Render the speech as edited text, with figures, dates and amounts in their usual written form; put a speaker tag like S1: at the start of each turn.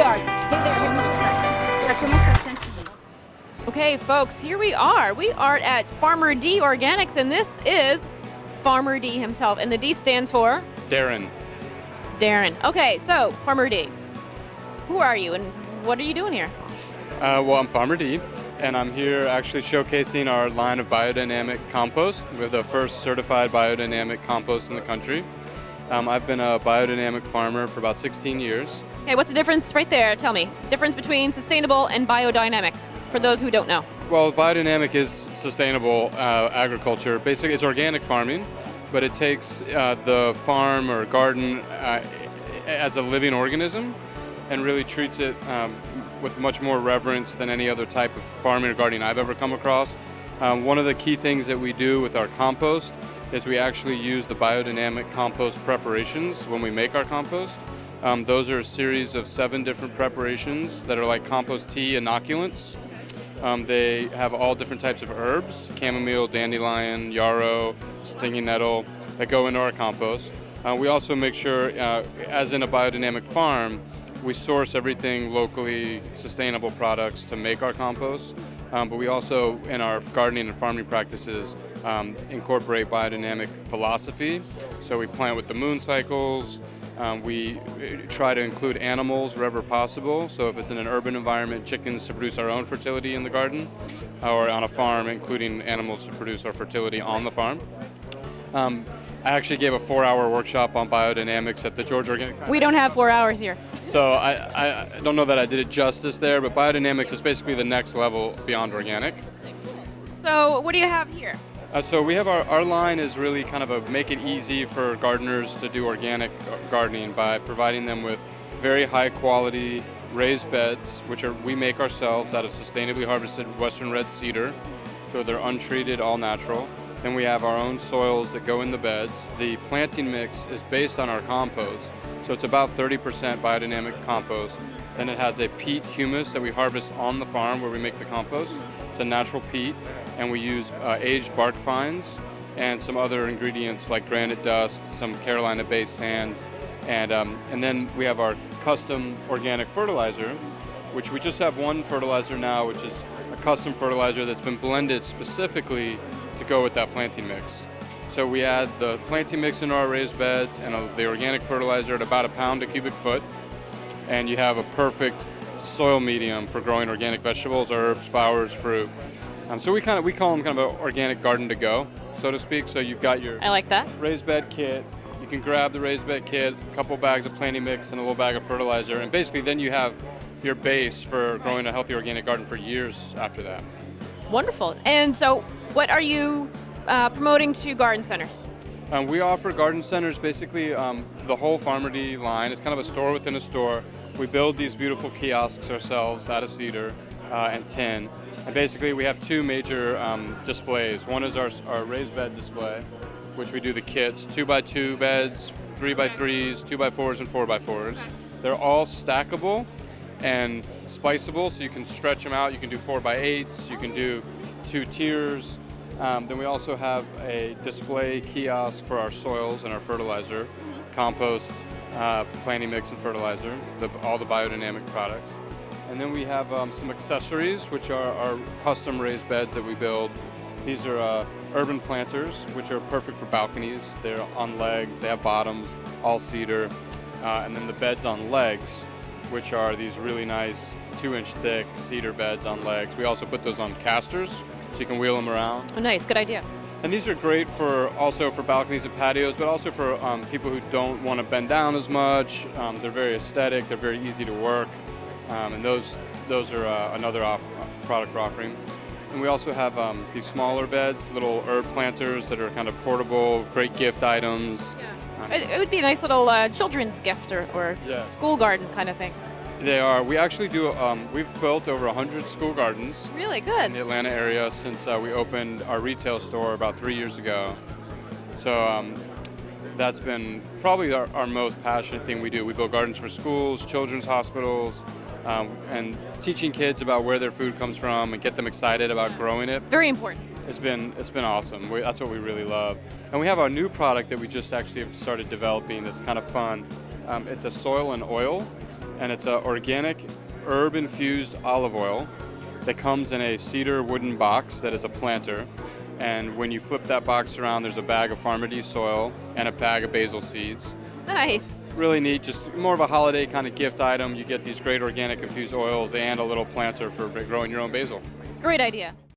S1: we are. Hey there, give me a second. Sacamos a sensible.
S2: Okay, folks, here we are. We are at Farmer D Organics, and this is Farmer D himself. And the D stands for?
S3: Darren.
S2: Darren. Okay, so Farmer D, who are you and what are you doing here?
S3: Well, I'm Farmer D, and I'm here actually showcasing our line of biodynamic compost. We're the first certified biodynamic compost in the country. I've been a biodynamic farmer for about 16 years.
S2: Okay, what's the difference right there? Tell me. Difference between sustainable and biodynamic, for those who don't know.
S3: Well, biodynamic is sustainable agriculture. Basically, it's organic farming, but it takes the farm or garden as a living organism and really treats it with much more reverence than any other type of farming or gardening I've ever come across. One of the key things that we do with our compost is we actually use the biodynamic compost preparations when we make our compost. Those are a series of 7 different preparations that are like compost tea inoculants. They have all different types of herbs, chamomile, dandelion, yarrow, stinging nettle, that go into our compost. We also make sure, as in a biodynamic farm, we source everything locally, sustainable products to make our compost. But we also, in our gardening and farming practices, incorporate biodynamic philosophy. So we plant with the moon cycles. We try to include animals wherever possible. So if it's in an urban environment, chickens to produce our own fertility in the garden, or on a farm, including animals to produce our fertility on the farm. I actually gave a 4-hour workshop on biodynamics at the Georgia Organic.
S2: We don't have 4 hours here.
S3: So I don't know that I did it justice there, but biodynamics is basically the next level beyond organic.
S2: So what do you have here?
S3: So we have our line is really kind of a make it easy for gardeners to do organic gardening by providing them with very high quality raised beds, which we make ourselves out of sustainably harvested western red cedar. So they're untreated, all natural. Then we have our own soils that go in the beds. The planting mix is based on our compost. So it's about 30% biodynamic compost. Then it has a peat humus that we harvest on the farm where we make the compost. It's a natural peat, and we use aged bark fines and some other ingredients like granite dust, some Carolina-based sand, and then we have our custom organic fertilizer, which we just have one fertilizer now, which is a custom fertilizer that's been blended specifically to go with that planting mix. So we add the planting mix into our raised beds and the organic fertilizer at about 1 pound a cubic foot, and you have a perfect soil medium for growing organic vegetables, herbs, flowers, fruit. So we call them kind of an organic garden to go, so to speak. So you've got your
S2: I like that.
S3: raised bed kit. You can grab the raised bed kit, a couple bags of planting mix, and a little bag of fertilizer, and basically then you have your base for growing a healthy organic garden for years after that.
S2: Wonderful. And so what are you promoting to garden centers?
S3: We offer garden centers basically the whole Farmer D line. It's kind of a store within a store. We build these beautiful kiosks ourselves out of cedar and tin. And basically we have 2 major displays. One is our raised bed display, which we do the kits, 2x2 beds, 3x3s, 2x4s, and 4x4s. They're all stackable and spiceable, so you can stretch them out. You can do 4x8s, you can do 2 tiers. Then we also have a display kiosk for our soils and our fertilizer, compost, planting mix, and fertilizer, all the biodynamic products. And then we have some accessories, which are our custom raised beds that we build. These are urban planters, which are perfect for balconies. They're on legs, they have bottoms, all cedar. And then the beds on legs, which are these really nice 2-inch thick cedar beds on legs. We also put those on casters, so you can wheel them around.
S2: Oh, nice. Good idea.
S3: And these are great also for balconies and patios, but also for people who don't want to bend down as much. They're very aesthetic, they're very easy to work, and those are another product we're offering. And we also have these smaller beds, little herb planters that are kind of portable, great gift items.
S2: Yeah. It would be a nice little children's gift or school garden kind of thing.
S3: They are. We actually do, we've built over 100 school gardens.
S2: Really good.
S3: In the Atlanta area since we opened our retail store about 3 years ago. So that's been probably our most passionate thing we do. We build gardens for schools, children's hospitals, and teaching kids about where their food comes from and get them excited about growing it.
S2: Very important.
S3: It's been awesome. That's what we really love. And we have our new product that we just actually have started developing that's kind of fun. It's a soil and oil. and it's an organic herb-infused olive oil that comes in a cedar wooden box that is a planter. And when you flip that box around, there's a bag of Farmer D soil and a bag of basil seeds.
S2: Nice.
S3: Really neat, just more of a holiday kind of gift item. You get these great organic infused oils and a little planter for growing your own basil.
S2: Great idea.